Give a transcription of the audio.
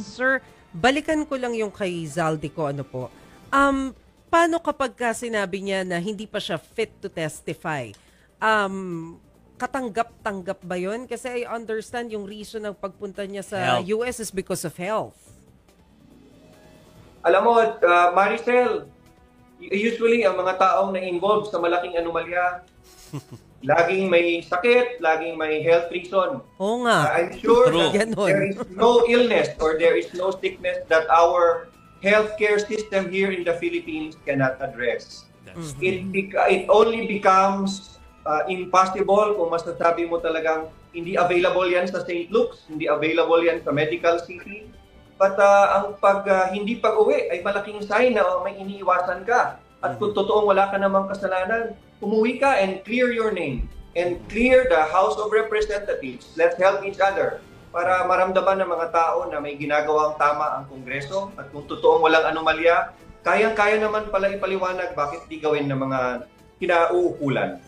Sir, balikan ko lang yung kay Zaldico, ano po. Paano kapag ka sinabi niya na hindi pa siya fit to testify? Katanggap-tanggap ba yun? Kasi I understand yung reason ng pagpunta niya sa Health. US is because of health. Alam mo, Maricel, usually ang mga taong na-involved sa malaking anomalya, laging may sakit, laging may health reason. Oo nga. I'm sure True. that Ganon. there is no illness or there is no sickness that our healthcare system here in the Philippines cannot address. That's It only becomes impossible kung masasabi mo talagang hindi available yan sa St. Luke's, hindi available yan sa Medical City. But ang hindi pag-uwi ay malaking sign na may iniiwasan ka. At kung totoong wala ka namang kasalanan, umuwi ka and clear your name and clear the House of Representatives. Let's help each other para maramdaman ng mga tao na may ginagawang tama ang Kongreso at kung totoong walang anomalya, kayang-kaya naman pala ipaliwanag bakit di gawin ng mga kinauukulan.